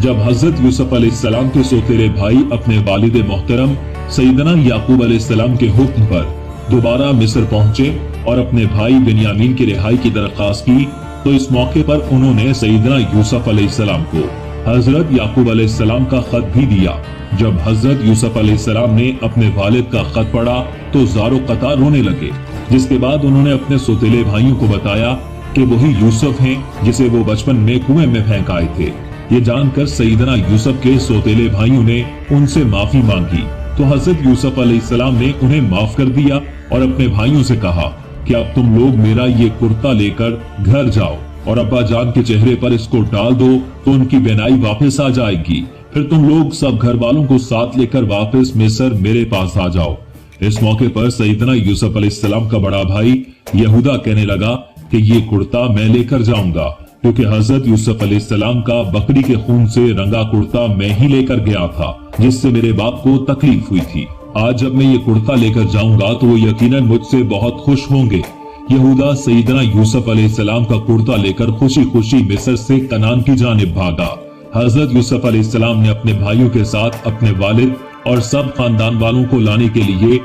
जब हजरत यूसुफ अलैहिस्सलाम के सौतेले भाई अपने वालिद मोहतरम सैयदना याकूब अलैहिस्सलाम के हुक्म पर दोबारा मिस्र पहुंचे और अपने भाई बिन्यामीन की रिहाई की दरख्वास्त की, तो इस मौके पर उन्होंने सैयदना यूसुफ अलैहिस्सलाम को हजरत याकूब अलैहिस्सलाम का खत भी दिया। जब हजरत यूसुफ अलैहिस्सलाम ने अपने वालिद का खत पढ़ा तो ज़ारो कतार रोने लगे, जिसके बाद उन्होंने अपने सौतेले भाइयों को बताया कि वही यूसुफ हैं जिसे वो बचपन में कुएं में फेंक आए थे। ये जानकर सैयदना यूसुफ के सौतेले भाइयों ने उनसे माफी मांगी, तो हजरत यूसुफ अलैहिस्सलाम ने उन्हें माफ कर दिया और अपने भाइयों से कहा कि अब तुम लोग मेरा ये कुर्ता लेकर घर जाओ और अब्बा जान के चेहरे पर इसको डाल दो तो उनकी बेनाई वापस आ जाएगी। फिर तुम लोग सब घर वालों को साथ लेकर वापस मिस्र मेरे पास आ जाओ। इस मौके पर सैयदना यूसुफ अलैहिस्सलाम का बड़ा भाई यहूदा कहने लगा कि ये कुर्ता मैं लेकर जाऊंगा, क्योंकि हजरत यूसुफ अलैहिस्सलाम का बकरी के खून से रंगा कुर्ता मैं ही लेकर गया था, जिससे मेरे बाप को तकलीफ हुई थी। आज जब मैं ये कुर्ता लेकर जाऊंगा तो वो यकीनन मुझसे बहुत खुश होंगे। यहूदा सैयदना यूसुफ अलैहिस्सलाम का कुर्ता लेकर खुशी खुशी मिस्र से कनान की जानिब भागा। हजरत यूसुफ अलैहिस्सलाम ने अपने भाइयों के साथ अपने वालिद और सब खानदान वालों को लाने के लिए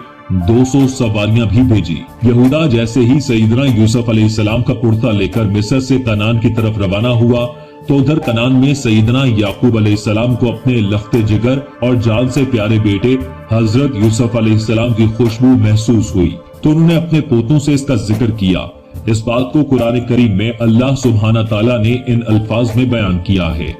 200 सवारियां भी भेजी। यहूदा जैसे ही सैयदना यूसुफ अलैहिस्सलाम का कुर्ता लेकर मिस्र से कनान की तरफ रवाना हुआ, तो उधर कनान में सैयदना याकूब अलैहिस्सलाम को अपने लख्ते जिगर और जान से प्यारे बेटे हजरत यूसुफ अलैहिस्सलाम की खुशबू महसूस हुई, तो उन्होंने अपने पोतों से इसका जिक्र किया। इस बात को कुरान करीम में अल्लाह सुब्हाना ताला ने इन अल्फाज में बयान किया है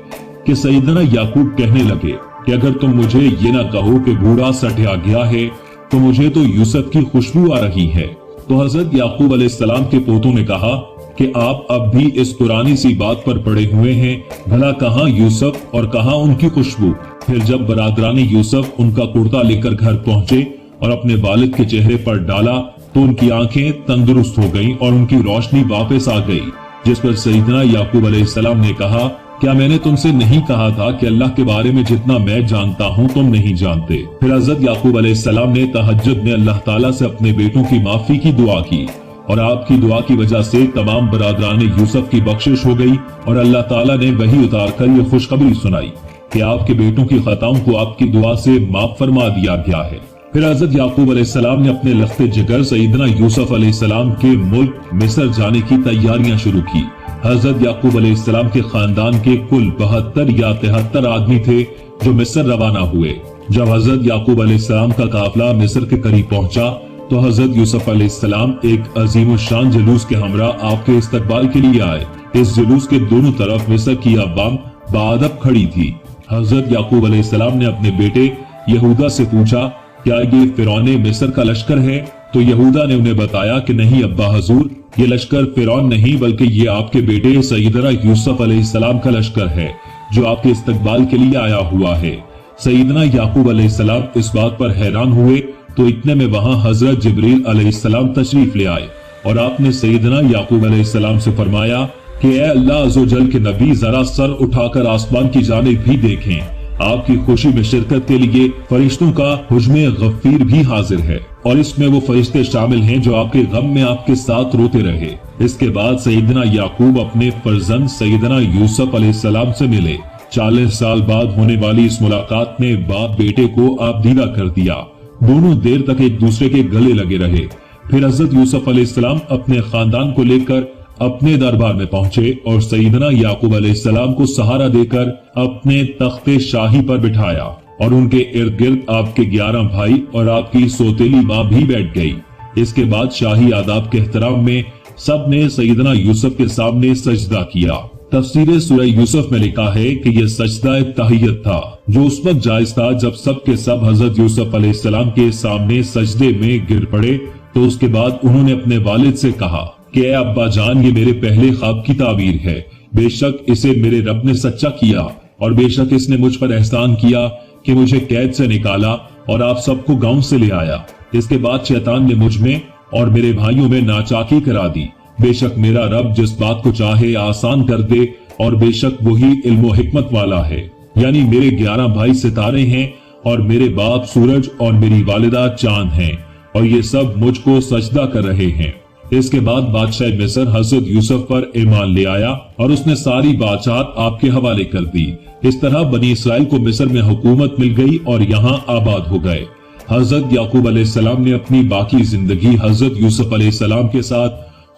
कि सैयदना याकूब कहने लगे कि अगर तुम मुझे ये ना कहो कि बूढ़ा सठिया गया है, तो मुझे तो यूसुफ की खुशबू आ रही है। तो हजरत याकूब अलैहिस्सलाम के पोतों ने कहा कि आप अब भी इस पुरानी सी बात पर पड़े हुए हैं, भला कहाँ यूसुफ और कहाँ उनकी खुशबू। फिर जब बरादरानी यूसुफ उनका कुर्ता लेकर घर पहुंचे और अपने वालिद के चेहरे पर डाला, तो उनकी आंखें तंदुरुस्त हो गईं और उनकी रोशनी वापस आ गई। जिस पर सैयदना याकूब अलैहिस्सलाम ने कहा, क्या मैंने तुमसे नहीं कहा था कि अल्लाह के बारे में जितना मैं जानता हूँ तुम नहीं जानते। फिर हजरत याकूब अलैहिस्सलाम ने तहज्जुद में अल्लाह ताला से अपने बेटों की माफी की दुआ की और आपकी दुआ की वजह से तमाम बरादरान यूसुफ की बख्शिश हो गई और अल्लाह ताला ने वही उतार कर ये खुशखबरी सुनाई कि आपके बेटों की खताओं को आपकी दुआ से माफ फरमा दिया गया है। फिर हजरत याकूब अलैहिस्सलाम ने अपने लख्ते जिगर सैयदना यूसुफ अलैहिस्सलाम के मुल्क मिस्र जाने की तैयारियां शुरू की। हजरत याकूब अलैहिस्सलाम के खानदान के कुल 72 या 73 आदमी थे जो मिस्र रवाना हुए। जब हजरत याकूब अलैहिस्सलाम का काफिला मिस्र के करीब पहुंचा, तो हजरत यूसुफ अलैहिस्सलाम एक अजीम शान जुलूस के हमरा आपके इस्तकबाल के लिए आए। इस जुलूस के दोनों तरफ मिस्र की अवाम बाअदब खड़ी थी। हजरत याकूब अलैहिस्सलाम ने अपने बेटे यहूदा से पूछा, क्या ये फिरौने मिस्र का लश्कर है? तो यहूदा ने उन्हें बताया कि नहीं अब्बा हजूर, ये लश्कर फिरौन नहीं बल्कि ये आपके बेटे सैयदना यूसुफ अलैहिस्सलाम का लश्कर है जो आपके इस्तकबाल के लिए आया हुआ है। सैयदना याकूब अलैहिस्सलाम इस बात पर हैरान हुए, तो इतने में वहां हजरत जिब्रील अलैहिस्सलाम तशरीफ ले आए और आपने सैयदना याकूब अलैहिस्सलाम से फरमाया कि ऐ अल्लाह अज़्ज़वजल के नबी, जरा सर उठाकर आसमान की जानिब भी देखें, आपकी खुशी में शिरकत के लिए फरिश्तों का हुज्मे गफीर भी हाजिर है और इसमें वो फरिश्ते शामिल हैं जो आपके गम में आपके साथ रोते रहे। इसके बाद सैयदना याकूब अपने फर्जंद सैयदना यूसुफ अलैहिस्सलाम से मिले। 40 साल बाद होने वाली इस मुलाकात ने बाप बेटे को आबदीदा कर दिया। दोनों देर तक एक दूसरे के गले लगे रहे। फिर हजरत यूसुफ अलैहिस्सलाम अपने खानदान को लेकर अपने दरबार में पहुंचे और सैयदना याकूब अलैहिस्सलाम को सहारा देकर अपने तख्ते शाही पर बिठाया और उनके इर्द गिर्द आपके 11 भाई और आपकी सौतेली माँ भी बैठ गई। इसके बाद शाही आदाब के एहतराम में सब ने सैयदना यूसुफ के सामने सजदा किया। तफसीर सूरह यूसुफ में लिखा है कि यह सजदा तहियत था जो उस वक्त जायज था जब सब के सब हजरत यूसुफ अलैहिस्सलाम के सामने सजदे में गिर पड़े। तो उसके बाद उन्होंने अपने वालिद से कहा कि ऐ अब्बा जान, ये मेरे पहले ख्वाब की ताबीर है। बेशक इसे मेरे रब ने सच्चा किया और बेशक इसने मुझ पर एहसान किया कि मुझे कैद से निकाला और आप सबको गांव से ले आया। इसके बाद शैतान ने मुझ में और मेरे भाइयों में नाचाकी करा दी। बेशक मेरा रब जिस बात को चाहे आसान कर दे और बेशक वही इल्म हिकमत वाला है। यानी मेरे 11 भाई सितारे हैं और मेरे बाप सूरज और मेरी वालिदा चांद हैं और ये सब मुझको सजदा कर रहे हैं। इसके बाद बादशाह मिस्र हजरत यूसुफ पर ईमान ले आया और उसने सारी बादशाहत आपके हवाले कर दी। इस तरह बनी इसराइल को मिस्र में हुकूमत मिल गई और यहाँ आबाद हो गए। हजरत याकूब अलैहिस्सलाम ने अपनी बाकी जिंदगी हजरत यूसुफ अलैहिस्सलाम के साथ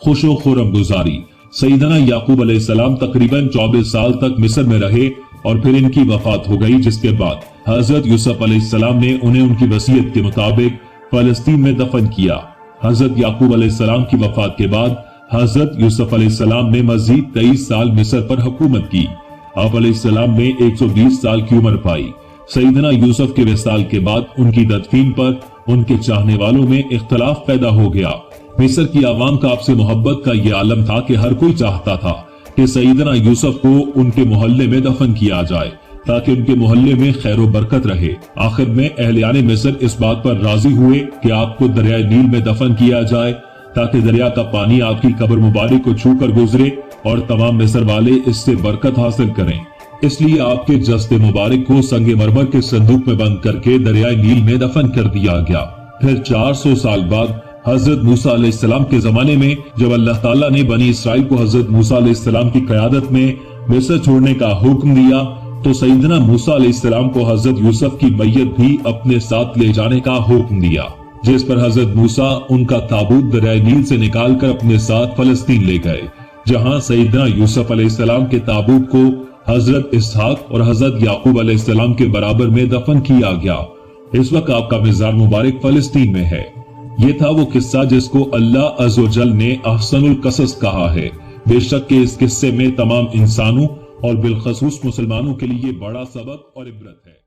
खुशो खुरम गुजारी। सैयदना याकूब अलैहिस्सलाम तकरीबन 24 साल तक मिस्र में रहे और फिर इनकी वफात हो गई, जिसके बाद हजरत यूसुफ अलैहिस्सलाम ने उन्हें उनकी वसीयत के मुताबिक फलस्तीन में दफन किया। हजरत याकूब अलैहिस्सलाम की वफात के बाद हजरत यूसुफ अलैहिस्सलाम ने मजीद 23 साल मिस्र पर हुकूमत की। आप अलैहिस्सलाम ने 120 साल की उम्र पाई। सैयदना यूसुफ के विसाल के बाद उनकी तदफीन पर उनके चाहने वालों में इख्तलाफ पैदा हो गया। मिस्र की आवाम का आपसे मोहब्बत का ये आलम था कि हर कोई चाहता था कि सैयदना यूसुफ को उनके मोहल्ले में दफन किया जाए ताकि उनके मोहल्ले में खैर व बरकत रहे। आखिर में अहलियाने मिस्र इस बात पर राजी हुए कि आपको दरियाए नील में दफन किया जाए ताकि दरिया का पानी आपकी कब्र मुबारक को छू कर गुजरे और तमाम मिस्र वाले इससे बरकत हासिल करें। इसलिए आपके जस्ते मुबारक को संगे मरमर के संदूक में बंद करके दरियाए नील में दफन कर दिया गया। फिर 400 साल बाद हजरत मूसा अलैहिस्सलाम के जमाने में जब अल्लाह ताला ने बनी इसराइल को हजरत मूसा अलैहिस्सलाम की क़यादत में मिस्र छोड़ने का हुक्म दिया तो सैयदना मूसा अलैहिस्सलाम को हजरत यूसुफ की मैयत भी अपने साथ ले जाने का हुक्म दिया, जिस पर हजरत मूसा उनका ताबूत दरियाए नील से निकाल कर अपने साथ फलस्तीन ले गए, जहां सैयदना यूसुफ अलैहिस्सलाम के ताबूत को हजरत इसहाक और हजरत याकूब अलैहिस्सलाम के बराबर में दफन किया गया। इस वक्त आपका मिज़ार मुबारक फलस्तीन में है। ये था वो किस्सा जिसको अल्लाह अज़्ज़ व जल ने अहसनुल क़सस कहा है। बेशक के इस किस्से में तमाम इंसानों और बिलखसूस मुसलमानों के लिए बड़ा सबक और इबरत है।